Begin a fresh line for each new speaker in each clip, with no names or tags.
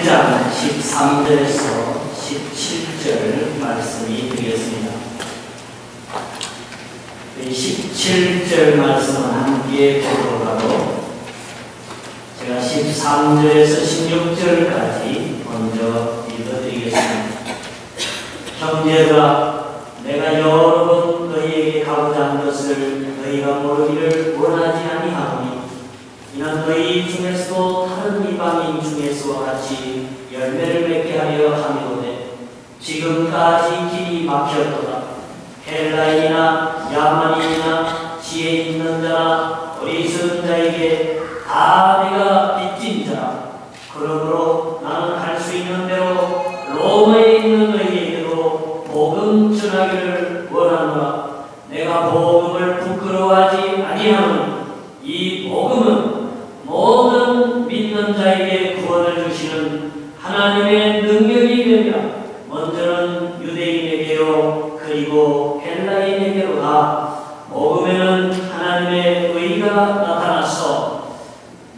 1장 13절에서 17절 말씀이 되겠습니다. 17절 말씀은 함께 보도록 하고 제가 13절에서 16절까지 먼저 읽어드리겠습니다. 형제들아, 내가 여러 번 너희에게 가고자 한 것을 너희가 모르기를 원하지 아니하노니 이는 너희 중에서도 다른 이방인 중에서와 같이 열매를 맺게 하려 함이로되 지금까지 길이 막혔도다. 헬라인이나 야만인이나 지혜 있는 자나 어리석은 자에게 다 내가 빚진 자라. 그러므로 나는 할 수 있는 대로 로마에 있는 너희에게도 복음 전하기를 원하노라. 내가 복음을 부끄러워하지 아니하노니 이 복음은 모든 믿는 자에게 구원을 주시는 하나님의 능력이되며 먼저는 유대인에게로 그리고 헬라인에게로다. 복음에는 하나님의 의가 나타나서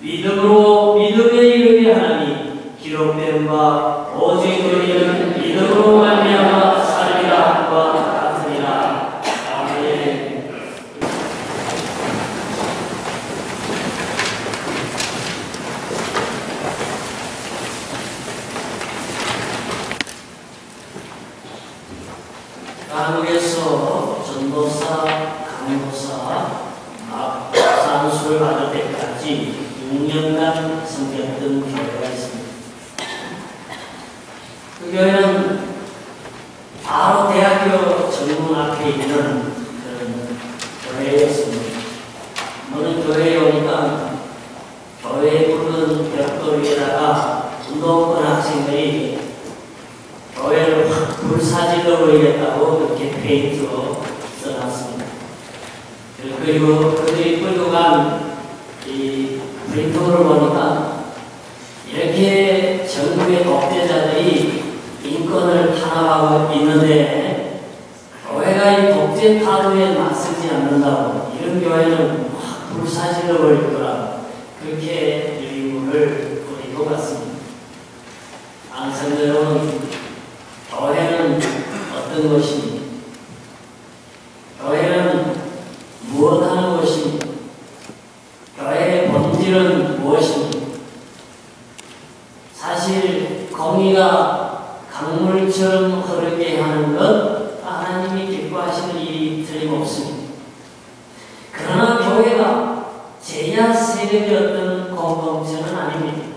믿음으로 믿음에 이르게 하나니 기록된 바 오직 너희는 믿음으로 말미암아 살리라 함과 같으니라. 아멘. 한국에서 전도사, 강도사, 산수를 받을 때까지 6년간 섬겼던 교회가 있습니다. 그 교회는 바로 대학교 정문 앞에 있는 그런 교회였습니다. 오늘 교회에 오니까 교회에 부른 벽돌 위에다가 운동권 학생들이 교회를 확 불사질러 보이겠다고 이렇게 페인트로 써놨습니다. 그리고 그들이 끌고 간 이 프린트를 보니까 이렇게 전국의 독재자들이 인권을 탄압하고 있는데 교회가 이 독재 타도에 맞서지 않는다고 이런 교회는 확 불사질러 버릴 거라 그렇게 유인물을 뿌리고 갔습니다. 성도 교회는 어떤 것입니까? 교회는 무엇 하는 것입니까? 교회의 본질은 무엇입니까? 사실 공의가 강물처럼 흐르게 하는 것 하나님이 기뻐하시는 일이 틀림없습니다. 그러나 교회가 제야 세력의 어떤 공동체는 아닙니다.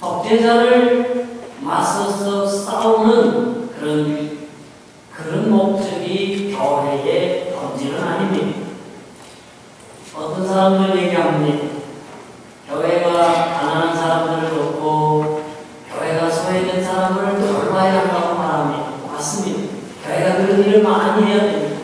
독재자를 맞서서 싸우는 그런 목적이 교회의 본질은 아닙니다. 어떤 사람들 얘기합니다. 교회가 가난한 사람들을 돕고 교회가 소외된 사람을 돌봐야 한다고 말합니다. 맞습니다. 교회가 그런 일을 많이 해야 됩니다.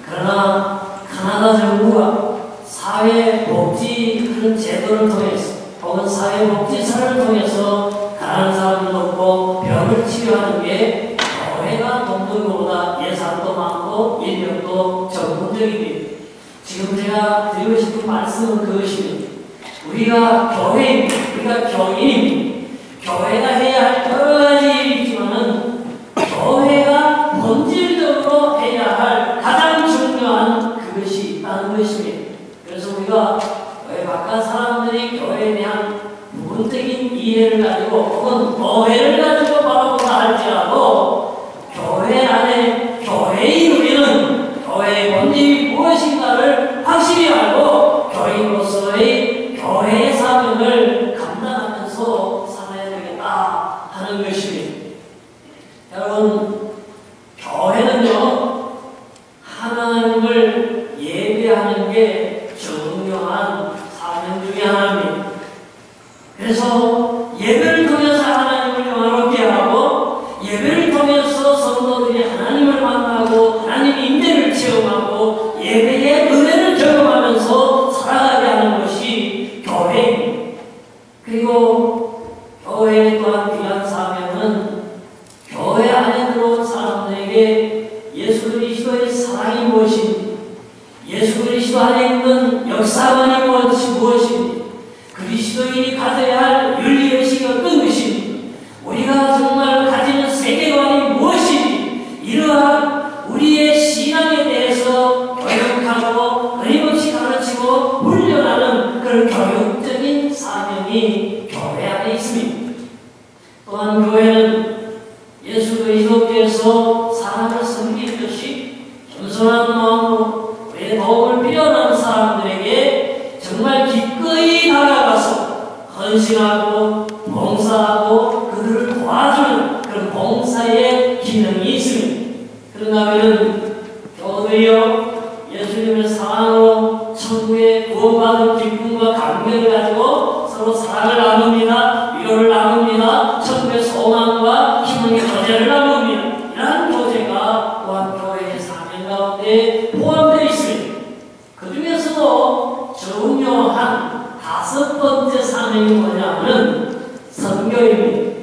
그러나 가나다 정부가 사회복지 그런 제도를 통해서 혹은 사회복지사를 통해서 가난한 사람을 돕고 병을 치료하는 게 교회가 돕는 것보다 예산도 많고 인력도 전문적입니다. 지금 제가 드리고 싶은 말씀은 그것입니다. 우리가 교회입니다. 우리가 교인입니다. 교회가 해야 할 여러 가지 일이 있지만은 교회가 본질적으로 해야 할 가장 중요한 그것이 있다는 것입니다. 그래서 우리가 교회 바깥 사람들이 교회에 대한 부분적인 이해를 가지고 혹은 오해를 가지고 바라보다 할지라도 교회 안에 교회인 우리는 교회의 본질이 무엇인가를 확실히 알고 교인으로서의 교회의 사명을 감당하면서 살아야 되겠다 하는 것입니다. 여러분, 교회는요 하나님을 예배하는 게 중요한 사명 중에 하나입니다. 그래서 예배를 통해서 하나님을 영화롭게 하고 예배를 통해서 성도들이 하나님을 만나고 하나님의 임재를 체험하고 예배의 은혜를 경험하면서 살아가게 하는 것이 교회입니다. 그리고 교회의 또한 귀한 사명은 교회 안에 들어온 사람들에게 예수 그리스도의 사랑이 무엇인지 예수 그리스도 안에 있는 역사관이 무엇인지 그리스도인이 가져야 할 윤리의식의 그런 교육적인 사명이 교회 안에 있습니다. 또한 교회는 예수 그리스도께서 사람을 섬기듯이 겸손한 마음으로 왜 도움을 필요한 사람들에게 정말 기꺼이 다가가서 헌신하고 봉사하고 그들을 도와주는 그런 봉사의 기능이 있습니다. 그런가 하면 교회여 예수님의 사랑으로 천국의 구원받은 기쁨과 감격을 가지고 서로 사랑을 나눕니다. 위로를 나눕니다. 천국의 소망과 희망의 교제를 나눕니다. 이러한 교제가 또한 교회의 사명 가운데 포함되어 있습니다. 그 중에서도 중요한 5번째 사명이 뭐냐면 선교입니다.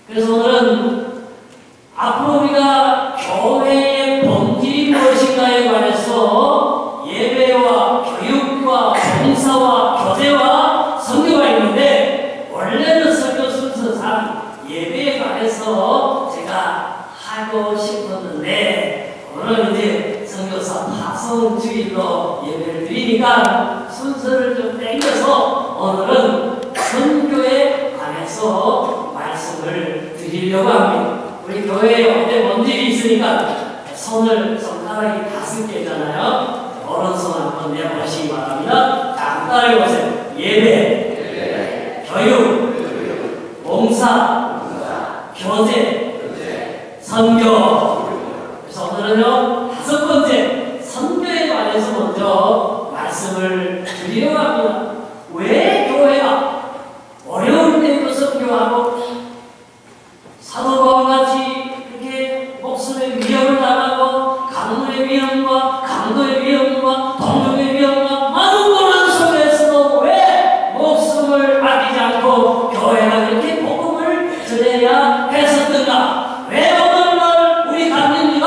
그래서 오늘은 앞으로 우리가 교회의 본질이 무엇인가에 관해서 예배와 교육과 봉사와 교제와 선교가 있는데, 원래는 선교 순서상 예배에 관해서 제가 하고 싶었는데, 오늘은 이제 선교사 파송주일로 예배를 드리니까 순서를 좀 땡겨서 오늘은 선교에 관해서 말씀을 드리려고 합니다. 우리 교회에 어때 본질이 있으니까 손가락이 5개잖아요. 오른손 한번 내보시기 바랍니다. 자, 따라해보세요. 예배, 교육, 봉사, 교제, 선교. 그래서 오늘은요 5번째 선교에 관해서 먼저 말씀을 드리려고 합니다. 왜 교회가 어려울 때도 선교하고 사도 바울같이 그렇게 목숨의 위협을 당하고 강물의 위험과 강도의 위험과 동족의 위험과 많은 고난 속에서도 왜 목숨을 아끼지 않고 교회가 이렇게 복음을 전해야 했었던가? 왜 오늘날 우리 강림이가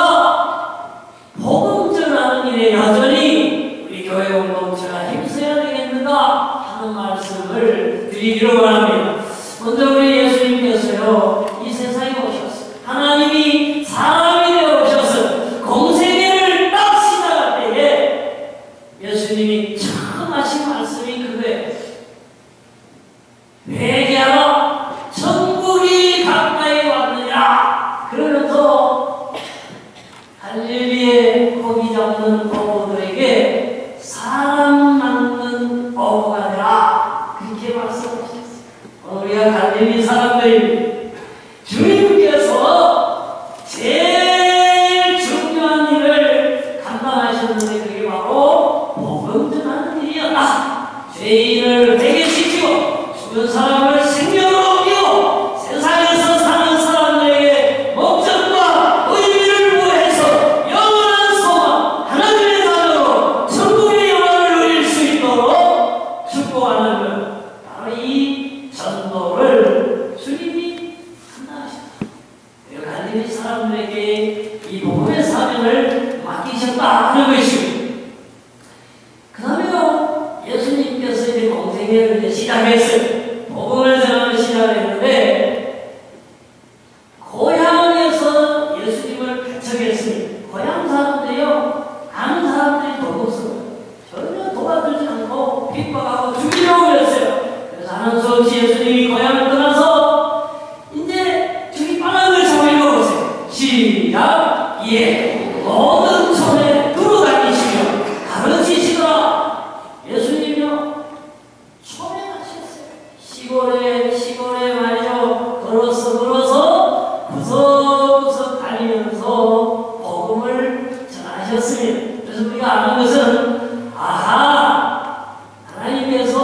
복음 전하는 일에 여전히 우리 교회 공동체가 힘써야 되겠는가 하는 말씀을 드리기로 원합니다. 먼저 우리 예수님께서요 이 세상에 오셨어요. 하나님이 사람이 되어 오셔서 공생애를 딱 시작할 때에 예수님이 처음 하신 말씀이 그거예요. 회개하라, 천국이 가까이 왔느니라. 그러면서 갈릴리의 고기 잡는 어부들에게 사람 낳는 어부가 되라, 그렇게 말씀하셨어요. 우리가 갈릴리 사람들입니다. 주님께서 제일 중요한 일을 감당하셨는데 그게 바로 복음 전하는 일이었다. 죄인을 회개시키고 죽은 사람을 생명으로 옮기고 세상에서 사는 사람들에게 목적과 의미를 부여해서 영원한 소망, 하나님의 자녀로 천국의 영광을 누릴 수 있도록 축복하는 것, 바로 이 전도를 주님이 한다하셨다. 갈릴리 사람들에게 이 복음의 사명을 맡기셨다 하는 것입니다. 그 다음에요 예수님께서 이제 공생애를 시작했어요. 복음을 전하는 시작을 했는데 고향에서 예수님을 배척했습니다. 고향 사람들이요 아는 사람들이 더 없어요. 전혀 도와주지 않고 핍박하고 죽이려고 그랬어요. 그래서 하는 수 없이 예수님이 고향을 떠나서 이제 저기 빨랑을 잡아 읽어보세요. 시작. 예, 모든 촌에 두루다니시며 가르치시더라. 예수님이요 촌에 가셨어요. 시골에 말이죠. 걸어서 구석구석 다니면서 복음을 전하셨습니다. 그래서 우리가 아는 것은 하나님께서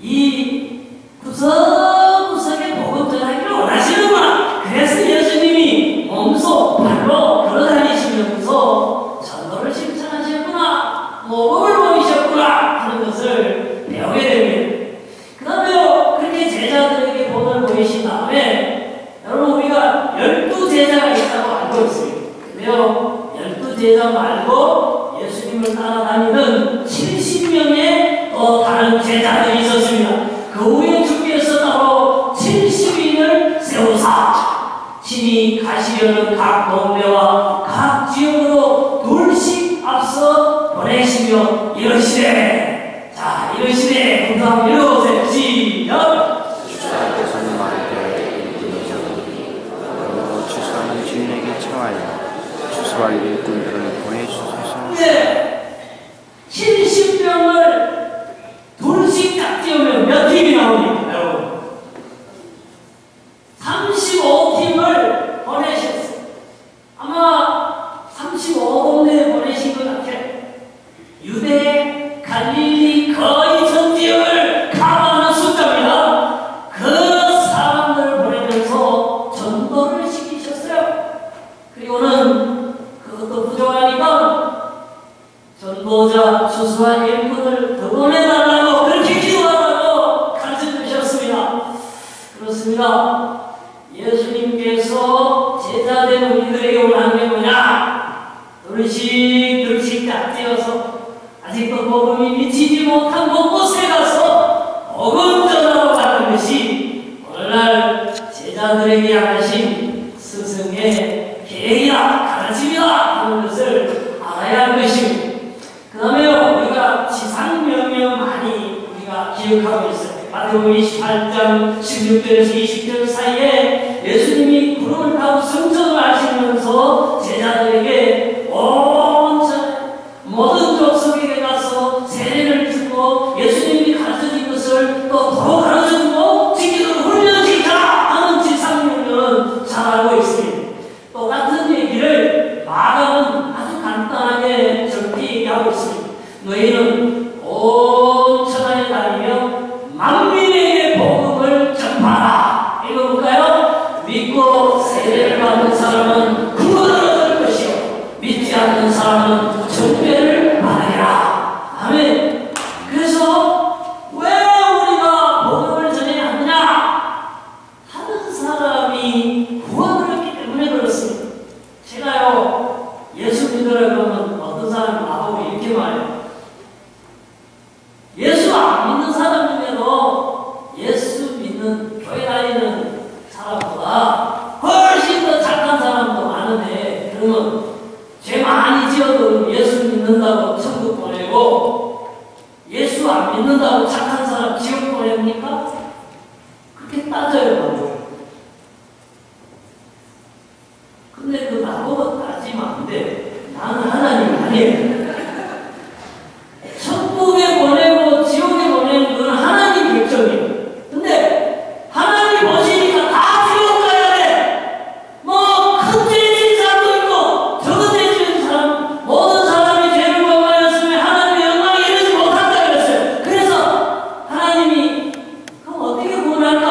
이 구석구석에 복음 전하기를 원하시는구나. 그래서 예수님이 몸소 발로 걸어다니시면서 전도를 실천하셨구나, 복음을 보이셨구나 하는 것을 배우게 됩니다. 그 다음에 그렇게 제자들에게 복음을 보이신 다음에 여러분 우리가 12제자가 있다고 알고 있습니다. 근데요 12제자 말고 예수님을 따라다니는 70명의 또 다른 제자들이 있었습니다. 그 후에 주께서 따로 70인을 세우사 친히 가시려는 각 동네와 각 지역으로 둘씩 앞서 보내시며 이러시되, 자, 이러시네. 그럼 한번 읽어보세요. 시작.
주사께서는 말하되 그러므로 주사는 주인에게 청하여 주사할 일꾼들을 보내주소서.
네. 70명을 둘씩 딱 띄우면 몇 팀이 나옵니까, 여러분? 35팀을 보내셨어요. 아마 35동네에 보내신 것 같아요. 유대, 갈릴리 거의 전 지역을 가로하는 숫자입니다. 그 사람들을 보내면서 전도를 시키셨어요. 그리고는 그것도 부족하니까 전도자 주수한 일꾼을 더 보내달라고 그렇게 기도하라고 가르쳐 주셨습니다. 그렇습니다. 예수님께서 제자된 우리들에게 원하는 게 뭐냐? 둘씩 딱 떼어서 아직도 복음이 미치지 못한 곳곳에 가서 복음 전하러 가는 것이 오늘날 제자들에게 하신 스승의 계획이다, 가르침이다 하는 것을 알아야 할 것입니다. 그 다음에 우리가 지상명령 많이 우리가 기억하고 있어요. 마태복음 28장 16절에서 20절 사이에 예수님이 구름을 타고 성전을 하시면서 제자들에게 모든 족속에게 가서 세례를 주고 예수님이 가르쳐준 것을 또 도로 가르쳐주고 지키도록 훈련시키라 하는 지상명령은 잘 알고 있습니다. 똑같은 얘기를 마가는 아주 간단하게 적게 얘기하고 있습니다. 너희는 온 천하에 다니며 만민에게 복음을 전파하라. 읽어볼까요? 믿고 세례를 받는 사람은 구원을 얻을 것이요 믿지 않는 사람은 정죄를 받으리라. 아멘. 그래서 왜 우리가 복음을 전해야 하느냐? 다른 사람이 구원을 얻기 때문에 그렇습니다. 제가요 예수 믿으라 그러면 어떤 사람이 나보고 이렇게 말해요. 예수 안 믿는 사람 중에도 예수 믿는 교회 다니는 사람보다 훨씬 더 착한 사람도 많은데, 그러면 죄 많이 지어도 예수 믿는다고 천국 보내고 예수 안 믿는다고 착한 사람 지옥 보냅니까? 그렇게 따져요. 근데 그 나보고 따지면 안 돼. 나는 하나님 아니에요. 천국에 보내고 지옥에 보내는 건 하나님 결정이에요. 근데 하나님 보시니까 다 지옥 가야 돼. 뭐 큰 죄 지은 사람도 있고 적은 죄 지은 사람, 모든 사람이 죄를 범하였으면 하나님의 영광에 이르지 못한다 그랬어요. 그래서 하나님이 그럼 어떻게 구원할까?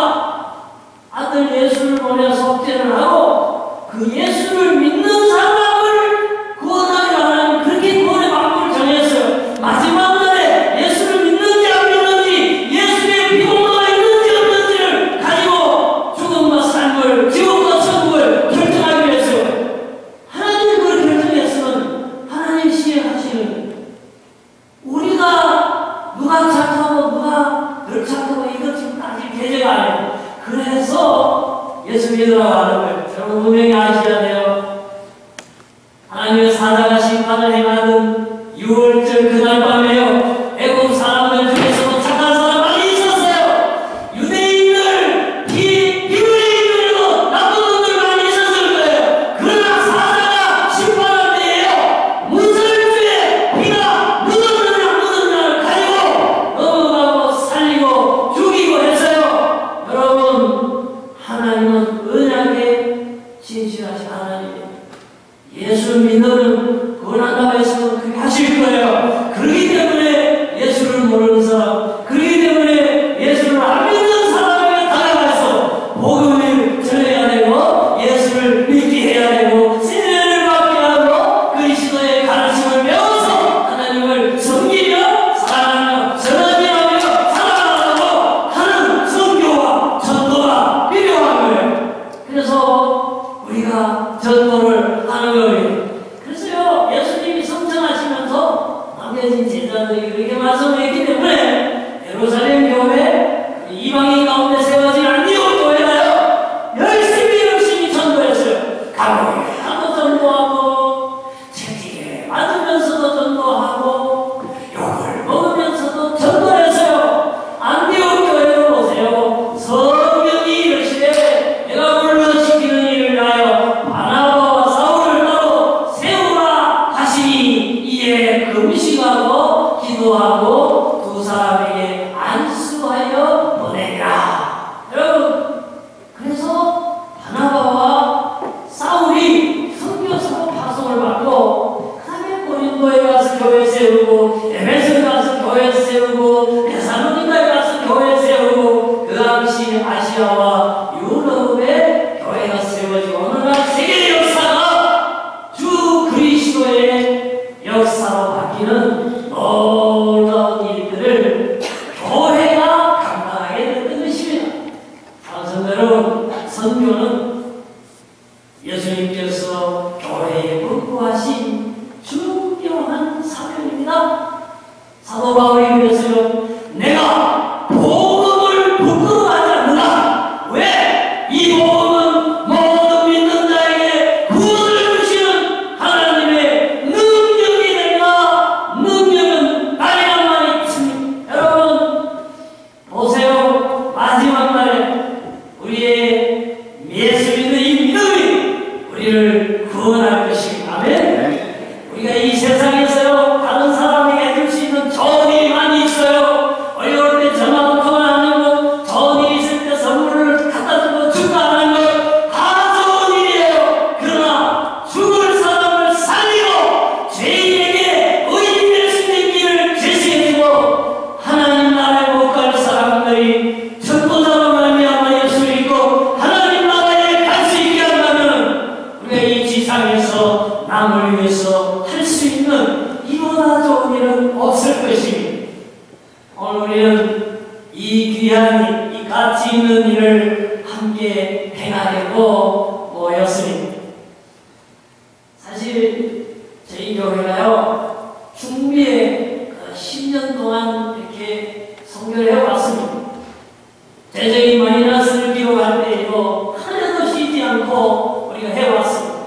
아들 예수를 보내 속죄를 하고 그 예수를 믿는 사람을 구원하기로 하나님 그렇게 구원의 방법을 정했어요. 마지막 날에 예수를 믿는지 안 믿는지, 예수의 비공로가 있는지 없는지를 가지고 죽음과 삶을, 지옥과 천국을 결정하기로 했어요. 하나님이 그걸 결정했으면 하나님 시행하시는, 우리가 누가 착하고 누가 덜 착하고 이것 지금 따질 계제가 아니에요. 그래서 예수 믿으라고 하는 거예요. 여러분 분명히 아셔야 돼요. 하나님의 사자가 심판을 행하던 6월절 그날 밤에요, 애국 사람들 중에서도 착한 사람 많이 있었어요. 유대인들, 비유대인들도 나쁜 놈들 많이 있었을 거예요. 그러나 사자가 심판할 때에요, 문설주에 비가 묻었느냐 안 묻었느냐를 가지고 넘어가고 살리고 죽이고 했어요. 여러분, 하나님은 은하게 진실하신 하나님이에요. 예수 믿는 구원한다고 해서 그렇게 하실 거예요. 그렇기 때문에 예수를 모르는 사람, 그렇기 때문에 예수를 안 믿는 사람에게 다가가서 복음을 전해야 되고 예수를 믿게 해야 되고 세례를 받게 하고 그리스도의 가르침을 배워서 하나님을 섬기며 사랑하며 전하며 살아가라고 하는 선교와 전도가 필요한 거예요. 그래서 우리가 전도를 하는 거예요. 그래서요, 예수님이 성천하시면서 남겨진 제자들이 그렇게 말씀했기 때문에 예루살렘 교회, 이방인 가운데 세워진 안디옥 교회가요, 열심히 전도했어요. 감옥에 가도 전도하고, 채찍에 맞으면서도 전도하고, 욕을 먹으면서도 전도 전도하고 두 사람에게 안수하여 보내리라. 여러분, 그래서 바나바와 사울이 선교사로 파송을 받고 그 다음에 고린도에 가서 교회 세우고 에베소에 가서 교회 세우고 데살로니가에 가서 교회 세우고 그 당시 아시아와 유럽에 교회가 세워지고 오늘날 세계 역사가 주 그리스도의 역사로 바뀌는 놀라운 일들을 교회가 감당하게 되는 것입니다. 사랑하는 여러분, 선교는 예수님께서 교회에 분부하신 중요한 사명입니다. 사도 바울이 그랬어요. 내가 복음을 부끄러워하지 않는다. 왜? 이 복음은 모든 믿는 자에게 구원을 주시는 하나님의 능력이 되니라. 능력은 나에게만 있습니다. 여러분 보세요. 마지막 날에 우리의 예수 믿는 이 믿음이 우리를 구원할 것입니다. 아멘. 우리가 이 세상에서요 다른 사람에게 해줄 수 있는 좋은 일이 많이 있어요. 어려울 때 전화 한 통을 하는 것, 좋은 일이 있을 때 선물을 갖다 주고 축하하는 것 다 좋은 일이에요. 그러나 죽을 사람을 살리고 죄인에게 의인 될 수 있는 길을 제시해주고 하나님 나라에 못 갈 사람들이 전도자로 말미암아 예수를 믿고 하나님 나라에 갈 수 있게 한다면 우리가 이 지상에서 남을 위해서 할 수 있는 이보다 좋은 일은 없을 것입니다. 오늘 우리는 이 귀한 이 가치 있는 일을 함께 행하려고 모였습니다. 사실 저희 교회가요 중미에 10년 동안 이렇게 선교를 해왔습니다. 대적인 마이너스를 기록할 때에도 하나도 쉬지 않고 우리가 해왔습니다.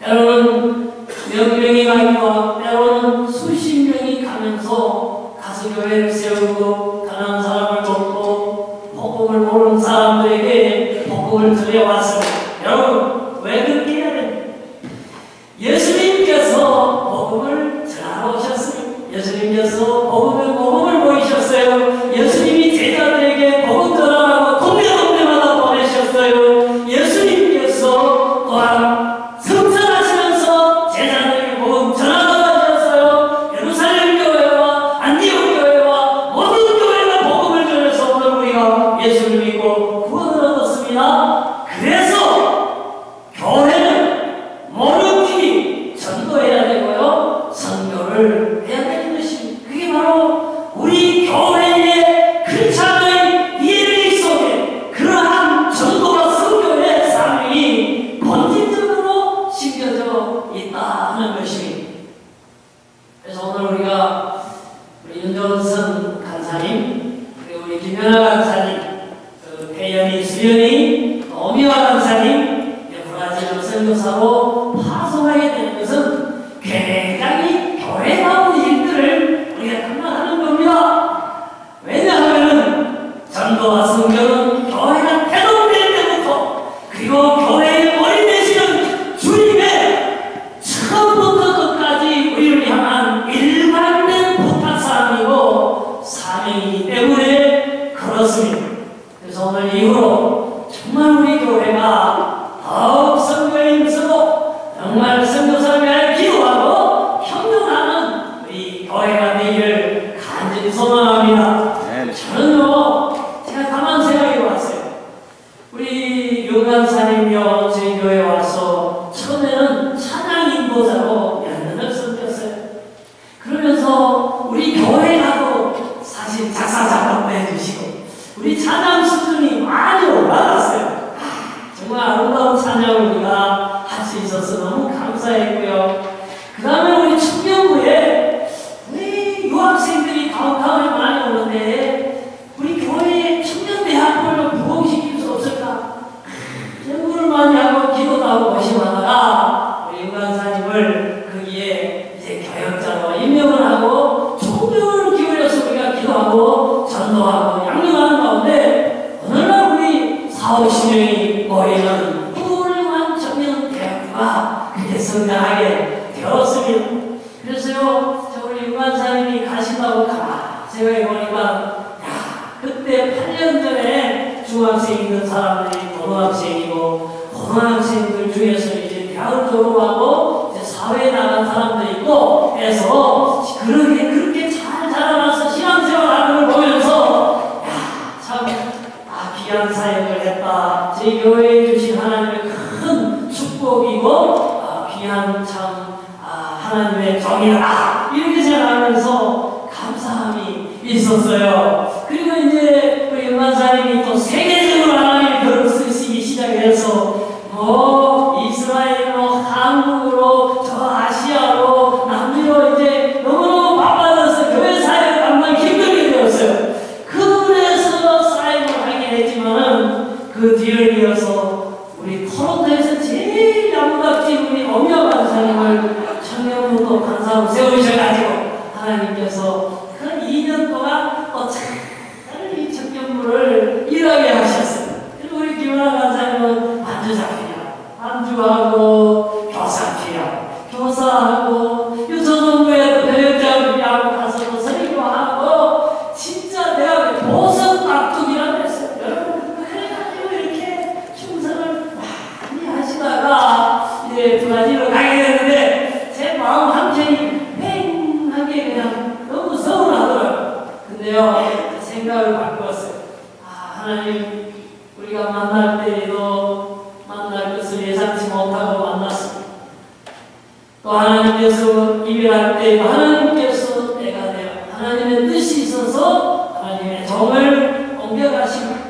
때로는 몇 명이 가기도 때로는 수십 명이 가면서 가서 교회를 세우고 가난한 사람을 돕고 복음을 모르는 사람들에게 복음을 전해왔습니다. 여러분 왜 그렇게 해야 됩니까? 예수님께서 복음을 전하러 오셨습니다. 예수님께서 복음을 보이셨어요. 예수님이 제자들에게 복음 전하라고 동네마다 보내셨어요. 예수님께서 또한 성찬하시면서 제자들에게 복음 전하라고 하셨어요. 예루살렘 교회와 안디옥 교회와 모든 교회가 복음을 전해서 오늘 우리가 예수를 믿고 구원을 얻었습니다. 그래서 교회는 모름지기 전도해야 되고요. 선교를 해야 되는 것입니다. 그게 바로 우리 교회의 크리스찬의 DNA 속에 그러한 전도와 선교의 사명이 본질적으로 심겨져 있다는 것입니다. 그래서 오늘 우리가 우리 윤정선 간사님, 그리고 우리 김연아 간사님, 배연이, 수연이, 오미화 간사님, 브라질 선교사로 파송하게 되는 것은 굉장히 교회다운 일들을 우리가 감당하는 겁니다. 왜냐하면 전도와 선교는 교회가 태동될 때부터 그리고 교회의 머리 되시는 주님의 처음부터 끝까지 우리를 향한 일관된 부탁사항이고 사명이기 때문에 그렇습니다. 그래서 오늘 이후로 정말 우리 교회가 더욱 선교에 힘쓰고 정말 선교사를 위하여 기도하고 협력하는 우리 교회가 되기를 간절히 소망합니다. 저는요 제가 가만 생각해 봤어요. 우리 유간사님이요 저희 교회에 와서 처음에는 찬양 인도자로 몇 년을 섬겼어요. 그러면서 우리 교회가도 사실 작사 작곡도 해주시고 우리 찬양 수준이 많이 올라갔어요. 정말 아름다운 찬양을 우리가 할 수 있어서 너무 감사했고요. 그 다음에 우리 청년부에 우리 유학생들이 가운데 많이 오는데 우리 교회에 청년대학교를 부흥시킬 수 없을까? 연구를 많이 하고 기도도 하고 모심하다가 우리 유관사님을 거기에 이제 교역자로 임명을 하고 총명을 기울여서 우리가 기도하고 전도하고 양육하는 가운데 오늘날 우리 40~50명이 모이는 훌륭한 청년대학교가 그렇게 성장하게 생각해 보니까 야, 그때 8년 전에 중학생이던 사람들이 고등학생이고 고등학생들 중에서 이제 대학을 졸업하고 이제 사회에 나간 사람도 있고 해서 그렇게 잘 자라나서 신앙생활하는 걸 보면서 참 귀한 사역을 했다. 저희 교회에 주신 하나님의 큰 축복이고 귀한 참 하나님의 종이다 이렇게 생각하면서 감사함이 있었어요. 그리고 이제 우리 은만사님이 또 세계적으로 하나님의 글을 쓰시기 시작해서 이스라엘로 한국으로 저 아시아로 남미로 이제 너무너무 바빠져서 교회 사역을 감당 힘들게 되었어요. 그래서 사역을 하긴 했지만은 그 뒤를 이어서 우리 토론토에서 제일 양박진 우리 엄여 간사님을 청년부도 간사로 세우셔가지고 하나님께서 그 2년 동안 이 청년부를 일하게 하셨어요. 그리고 우리 김은아 간사님은 반주자필이야. 반주하고 교사하고 유초정부에도 배역자하고 가서도 선임하고 진짜 내가 보석 깍두기라고 했어요. 여러분 그래가지고 이렇게 충성을 많이 하시다가 이제 브라질로 가게 됐는데 제 마음 한편이 팽하게 그냥 너무 서운하더라고요. 근데요 생각을 바꾸었어요. 하나님 우리가 만날 때에도 만날 것을 예상치 못하고 만났습니다. 또 하나님께서 이별할 때에도 하나님께서 때가 되어 하나님의 뜻이 있어서 하나님의 정을 옮겨가십니다.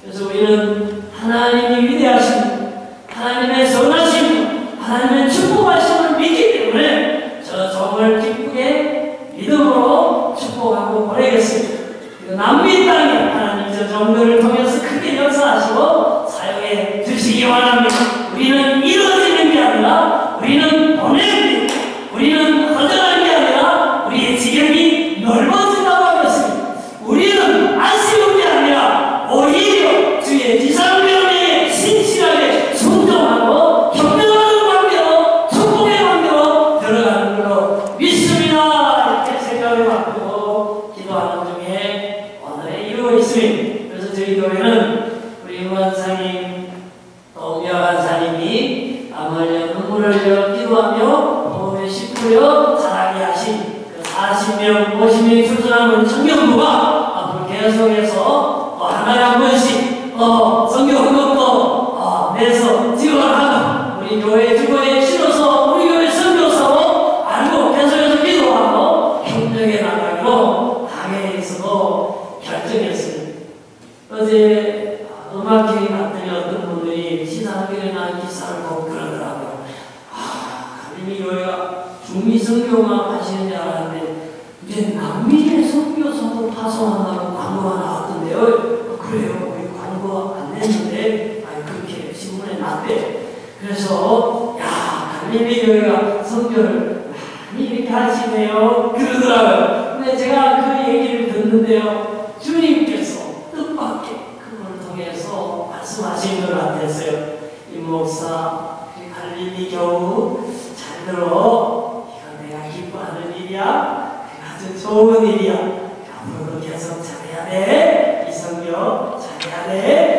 그래서 우리는 하나님이 위대하신 하나님의 선하심 하나님의 축복하심을 믿기 때문에 저 정을 기쁘게 믿음으로 축복하고 보내겠습니다. 그리고 남미 땅에 하나님 저 정들을 통해서 크게 역사하시고 사용해 주시기 바랍니다. 우리는 이루어지는 게 아니라 우리는 보내는 게 우리는 허전한 게 아니라 우리의 지경이 넓어진다고 하겠습니다. 우리는 아쉬운 게 아니라 오히려 주의 지상명령에 신실하게 순종하고 협력하는 관계로 축복의 관계로 들어가는 걸로 믿습니다. 이렇게 생각을 바꾸고 기도하는 중에 오늘에 이루고 있습니다. 그래서 저희 교회는 우리 은관사님 또 우여간사님이 땀 흘려 눈물을 흘려 기도하며 보험에 씹으려 자라게 하신 그 40명 50명이 출전하는 청년부가 앞으로 계속해서 하나에 한 번씩 성경 헌금도 내서 지원하고 우리 교회 주거에 실어서 우리 교회 선교사로 알고 계속해서 기도하고 협력해 나가기로 당회에서도 결정했습니다. 어제 음악회의 갔더니 어떤 분들이 시사하기를 난 기사를 보고 그러더라고요. 하나님이 교회가 중미 선교만 하시는 줄 알았는데 이제 남미의 선교사도 파송한다고 광고가 나왔던데요. 그래요. 우리 광고 안 냈는데 그렇게 신문에 났대. 그래서 하나님의 교회가 선교를 많이 이렇게 하시네요. 그러더라고요. 근데 제가 그 얘기를 듣는데요. 주님께서 뜻밖의 그걸 통해서 말씀하신 것 같았어요. 이 목사, 갈릴리 교우 잘 들어. 이거 내가 기뻐하는 일이야. 아주 좋은 일이야. 앞으로도 계속 잘해야 돼. 이 성경 잘해야 돼.